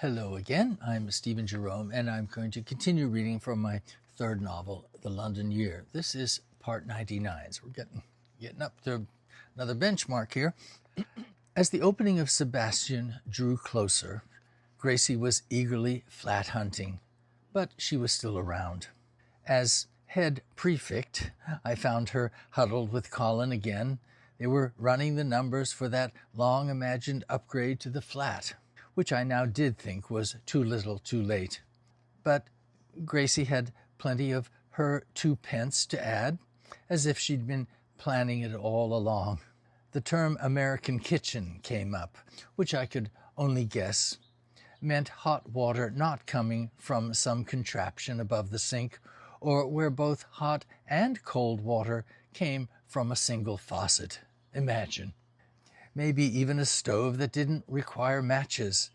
Hello again, I'm Stephen Jerome, and I'm going to continue reading from my third novel, The London Year. This is part 99, so we're getting up to another benchmark here. As the opening of Sebastian drew closer, Gracie was eagerly flat hunting, but she was still around. As head prefect, I found her huddled with Colin again. They were running the numbers for that long-imagined upgrade to the flat, which I now did think was too little too late. But Gracie had plenty of her 2 pence to add, as if she'd been planning it all along. The term American kitchen came up, which I could only guess meant hot water not coming from some contraption above the sink, or where both hot and cold water came from a single faucet. Imagine. Maybe even a stove that didn't require matches.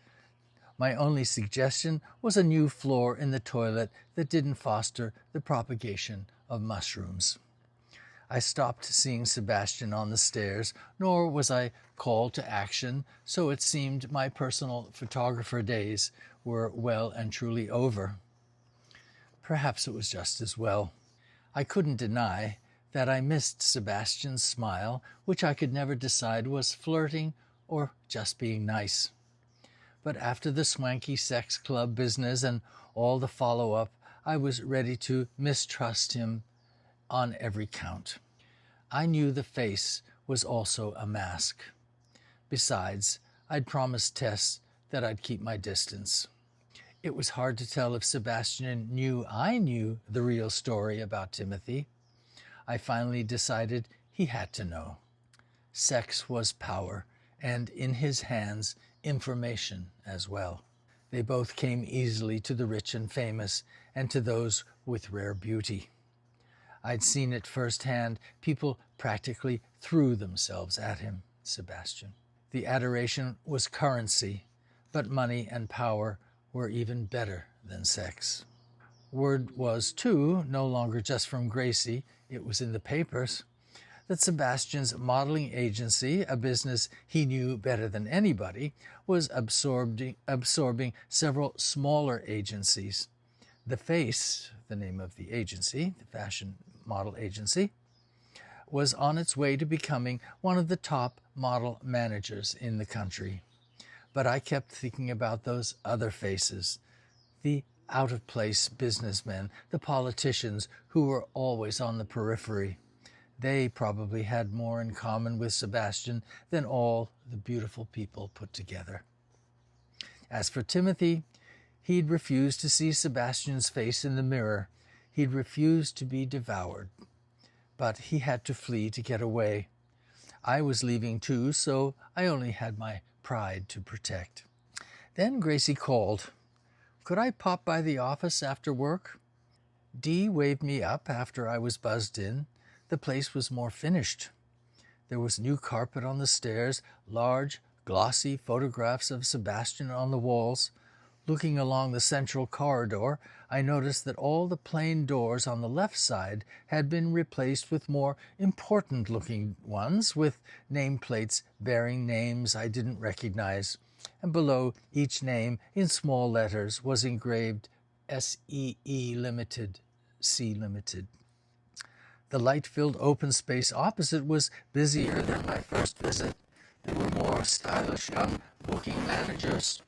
My only suggestion was a new floor in the toilet that didn't foster the propagation of mushrooms. I stopped seeing Sebastian on the stairs, nor was I called to action, so it seemed my personal photographer days were well and truly over. Perhaps it was just as well. I couldn't deny that I missed Sebastian's smile, which I could never decide was flirting or just being nice. But after the swanky sex club business and all the follow-up, I was ready to mistrust him on every count. I knew the face was also a mask. Besides, I'd promised Tess that I'd keep my distance. It was hard to tell if Sebastian knew I knew the real story about Timothy. I finally decided he had to know. Sex was power, and in his hands, information as well. They both came easily to the rich and famous, and to those with rare beauty. I'd seen it firsthand. People practically threw themselves at him, Sebastian. The adoration was currency, but money and power were even better than sex. Word was, too, no longer just from Gracie, it was in the papers, that Sebastian's modeling agency, a business he knew better than anybody, was absorbing several smaller agencies. The Face, the name of the agency, the fashion model agency, was on its way to becoming one of the top model managers in the country. But I kept thinking about those other faces, the out-of-place businessmen, the politicians who were always on the periphery. They probably had more in common with Sebastian than all the beautiful people put together. As for Timothy, he'd refused to see Sebastian's face in the mirror. He'd refused to be devoured. But he had to flee to get away. I was leaving too, so I only had my pride to protect. Then Gracie called. Could I pop by the office after work? Dee waved me up after I was buzzed in. The place was more finished. There was new carpet on the stairs, large, glossy photographs of Sebastian on the walls. Looking along the central corridor, I noticed that all the plain doors on the left side had been replaced with more important-looking ones, with nameplates bearing names I didn't recognize. And below each name, in small letters, was engraved SEE Limited, C Limited. The light-filled open space opposite was busier than my first visit. There were more stylish young booking managers,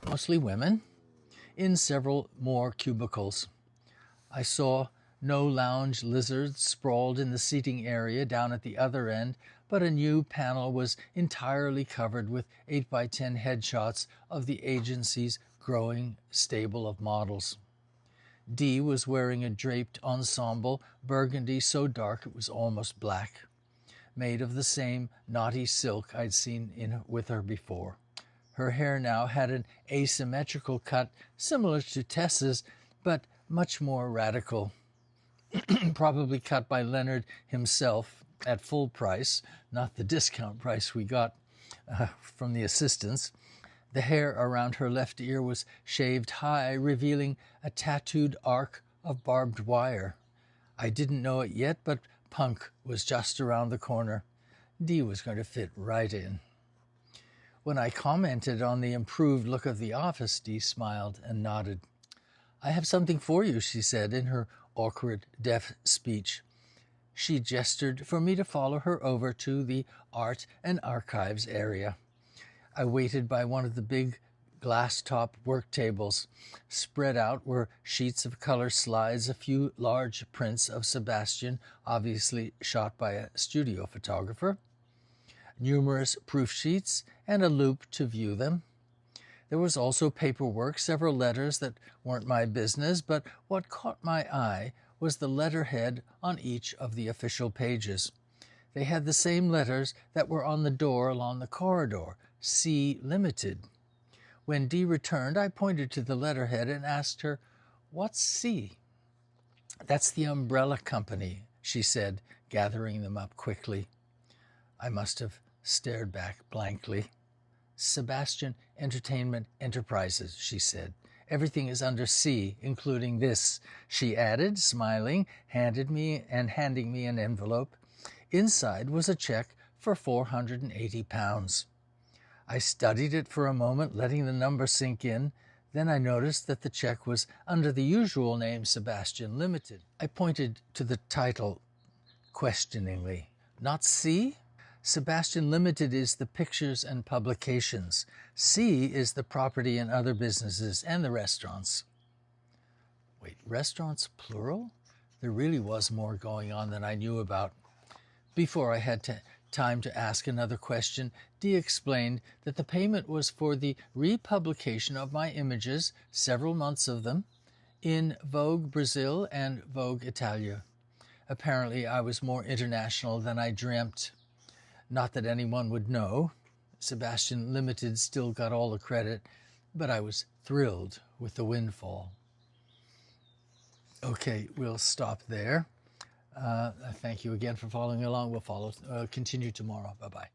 mostly women, in several more cubicles. I saw no lounge lizards sprawled in the seating area down at the other end, but a new panel was entirely covered with 8x10 headshots of the agency's growing stable of models. Dee was wearing a draped ensemble, burgundy so dark it was almost black, made of the same knotty silk I'd seen with her before. Her hair now had an asymmetrical cut similar to Tess's, but much more radical. Probably cut by Leonard himself at full price, not the discount price we got from the assistants. The hair around her left ear was shaved high, revealing a tattooed arc of barbed wire. I didn't know it yet, but punk was just around the corner. Dee was going to fit right in. When I commented on the improved look of the office, Dee smiled and nodded. "I have something for you," she said in her awkward, deaf speech. She gestured for me to follow her over to the art and archives area. I waited by one of the big glass-top work tables. Spread out were sheets of color slides, a few large prints of Sebastian, obviously shot by a studio photographer, numerous proof sheets, and a loupe to view them. There was also paperwork, several letters that weren't my business, but what caught my eye was the letterhead on each of the official pages. They had the same letters that were on the door along the corridor, C Limited. When Dee returned, I pointed to the letterhead and asked her, "What's C?" "That's the umbrella company," she said, gathering them up quickly. I must have stared back blankly. "Sebastian Entertainment Enterprises," she said. "Everything is under C, including this," she added, smiling, handing me an envelope. Inside was a check for £480. I studied it for a moment, letting the number sink in. Then I noticed that the check was under the usual name, Sebastian Limited. I pointed to the title questioningly. "Not C?" "Sebastian Limited is the pictures and publications. C is the property and other businesses and the restaurants." Wait, restaurants plural? There really was more going on than I knew about. Before I had time to ask another question, Dee explained that the payment was for the republication of my images, several months of them, in Vogue Brazil and Vogue Italia. Apparently I was more international than I dreamt. Not that anyone would know. Sebastian Limited still got all the credit, but I was thrilled with the windfall. Okay, we'll stop there. Thank you again for following along. We'll continue tomorrow. Bye-bye.